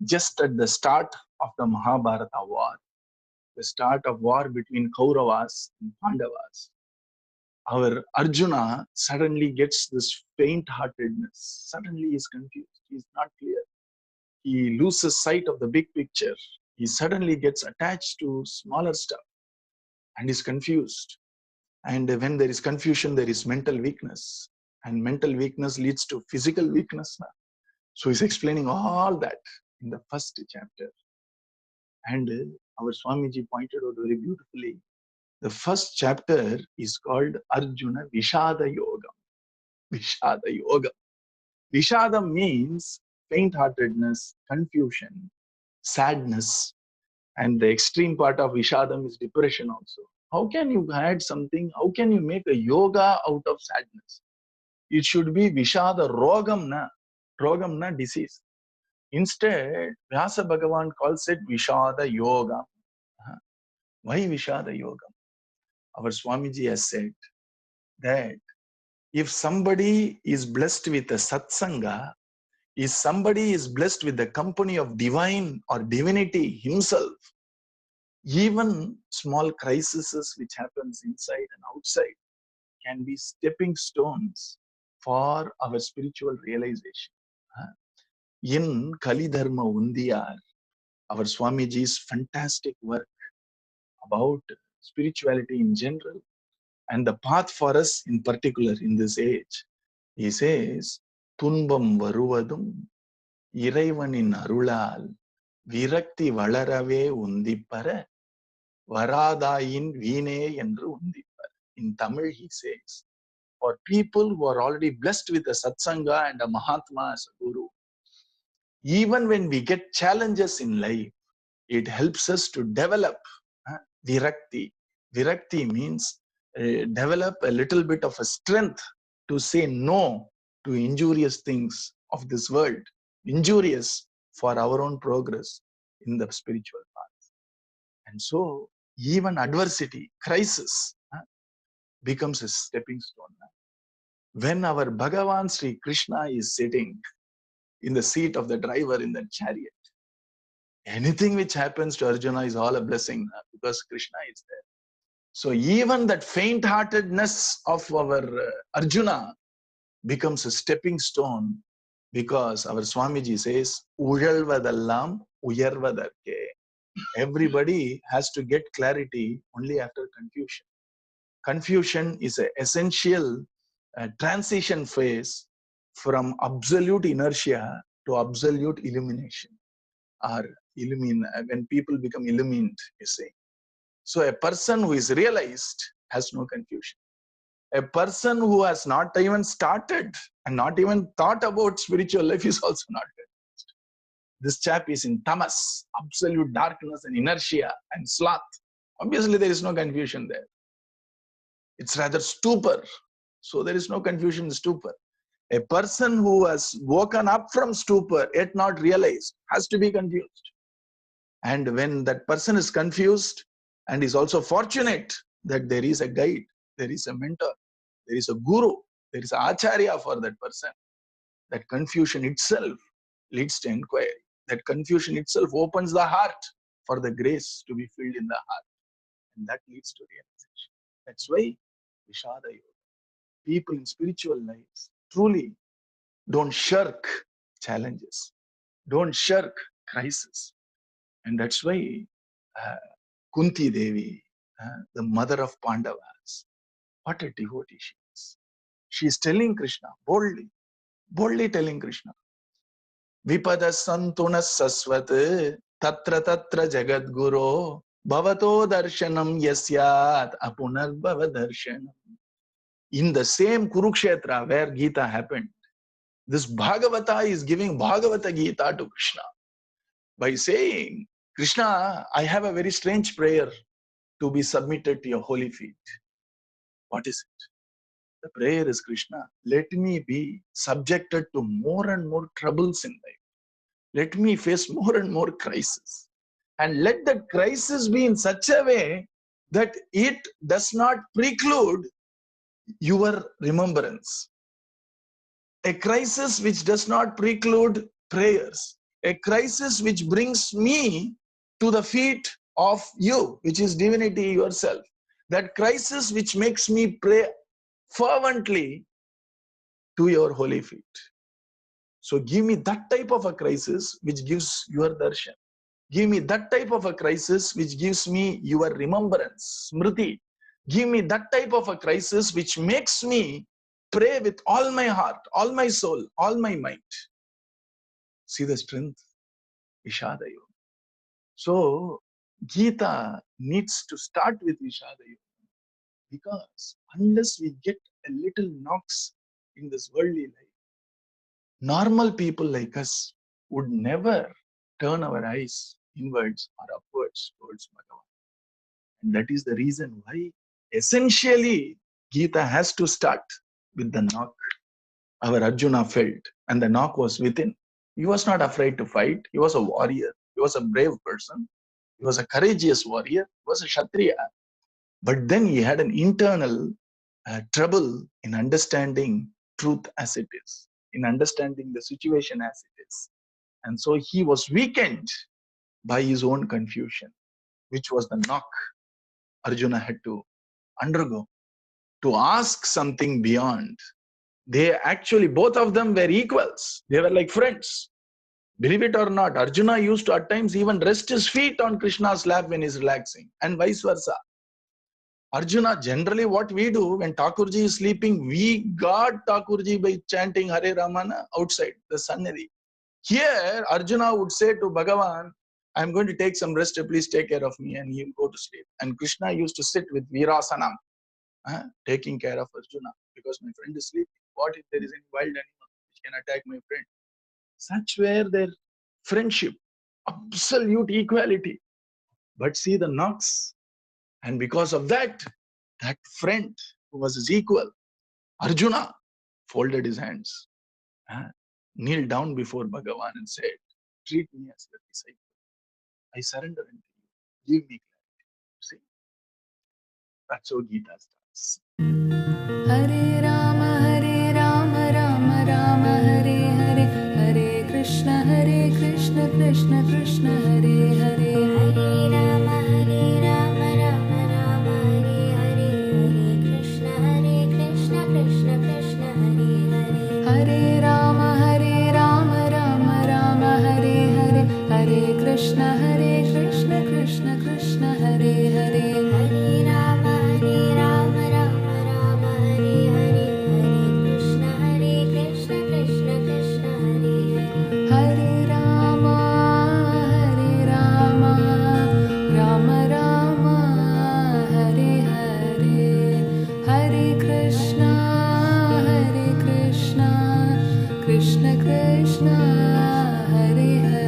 just at the start of the Mahabharata war, the start of war between Kauravas and Pandavas, our Arjuna suddenly gets this faint-heartedness. Suddenly he is confused. He is not clear. He loses sight of the big picture. He suddenly gets attached to smaller stuff and is confused. And when there is confusion, there is mental weakness. And mental weakness leads to physical weakness. So he's explaining all that in the first chapter. And our Swamiji pointed out very beautifully. The first chapter is called Arjuna Vishada Yoga. Vishada Yoga. Vishada means faint-heartedness, confusion, sadness, and the extreme part of Vishadam is depression also. How can you add something? How can you make a yoga out of sadness? It should be Vishada Rogam na. Rogam na, disease. Instead, Vyasa Bhagavan calls it Vishada Yoga. Why Vishada Yoga? Our Swamiji has said that if somebody is blessed with a satsanga, if somebody is blessed with the company of divine or divinity himself, even small crises which happens inside and outside can be stepping stones for our spiritual realization. In Kali Dharma Undiyar, our Swamiji's fantastic work about spirituality in general and the path for us in particular in this age, he says, Tunbam Varuvadum, Iraivanin Arulal, Virakti Valarave Undipara, Varadayin Vine Endru Undipara. In Tamil, he says, for people who are already blessed with a satsanga and a Mahatma as a guru, even when we get challenges in life, it helps us to develop virakti. Virakti means develop a little bit of a strength to say no to injurious things of this world, injurious for our own progress in the spiritual path. And so, even adversity, crisis, becomes a stepping stone. When our Bhagavan Sri Krishna is sitting in the seat of the driver in the chariot, anything which happens to Arjuna is all a blessing because Krishna is there. So even that faint-heartedness of our Arjuna becomes a stepping stone because our Swamiji says, Ujalvadallam uyarvadarke. Everybody has to get clarity only after confusion. Confusion is an essential transition phase from absolute inertia to absolute illumination, or when people become illumined, you say. So a person who is realized has no confusion. A person who has not even started and not even thought about spiritual life is also not confused. This chap is in tamas, absolute darkness and inertia and sloth. Obviously there is no confusion there. It's rather stupor. So there is no confusion in stupor. A person who has woken up from stupor yet not realized has to be confused. And when that person is confused and is also fortunate that there is a guide, there is a mentor, there is a guru, there is an acharya for that person, that confusion itself leads to inquiry. That confusion itself opens the heart for the grace to be filled in the heart. And that leads to realization. That's why Vishada Yoga. People in spiritual lives truly don't shirk challenges, don't shirk crisis. And that's why Kunti Devi, the mother of Pandavas, what a devotee she is. She is telling Krishna, boldly telling Krishna, Vipada Santunas Saswat, Tatra Tatra Jagat Guru, Bhavato Darshanam Yasyat, Apunar Bhava Darshanam. In the same Kurukshetra where Gita happened, this Bhagavata is giving Bhagavata Gita to Krishna by saying, Krishna, I have a very strange prayer to be submitted to your holy feet. What is it? The prayer is, Krishna, let me be subjected to more and more troubles in life. Let me face more and more crises. And let that crisis be in such a way that it does not preclude your remembrance. A crisis which does not preclude prayers. a crisis which brings me to the feet of you, which is divinity yourself. That crisis which makes me pray fervently to your holy feet. So give me that type of a crisis which gives your darshan. Give me that type of a crisis which gives me your remembrance, smriti. Give me that type of a crisis which makes me pray with all my heart, all my soul, all my might. See the strength, Vishada Yoga. So Gita needs to start with Vishada Yoga, because unless we get a little knocks in this worldly life, normal people like us would never turn our eyes inwards or upwards towards Bhagavan. And that is the reason why essentially Gita has to start with the knock. Our Arjuna felt, and the knock was within. He was not afraid to fight. He was a warrior. He was a brave person. He was a courageous warrior. He was a Kshatriya. But then he had an internal trouble in understanding truth as it is, in understanding the situation as it is. And so he was weakened by his own confusion, which was the knock Arjuna had to undergo, to ask something beyond. They actually, both of them were equals. They were like friends. Believe it or not, Arjuna used to at times even rest his feet on Krishna's lap when he's relaxing, and vice versa. Arjuna, generally what we do when Thakurji is sleeping, we guard Thakurji by chanting Hare Ramana outside the Sannidhi. Here, Arjuna would say to Bhagavan, I'm going to take some rest, please take care of me, and he will go to sleep. And Krishna used to sit with Virasanam, taking care of Arjuna, because my friend is sleeping. What if there is any wild animal which can attack my friend? Such were their friendship, absolute equality. But see the knocks. And because of that, that friend who was his equal, Arjuna, folded his hands, kneeled down before Bhagavan and said, treat me as your disciple. I surrender unto you. Give me clarity. See? That's how Gita starts. Hare Rama, Rama Rama, Hare Hare, Hare Krishna, Krishna Krishna, Hare Hare. Hare Rama, Rama Rama, Hare Hare, Hare Krishna, Krishna Krishna, Hare Hare. Hare Rama, Rama Hare Hare, Hare Krishna, Krishna Krishna, Hare Hare. Hare Rama, Rama Hare Hare, Hare Krishna, Krishna Krishna, Hare Hare. Hare Rama, Rama Rama, Hare Hare, Hare Krishna, Krishna Krishna, Hare Hare.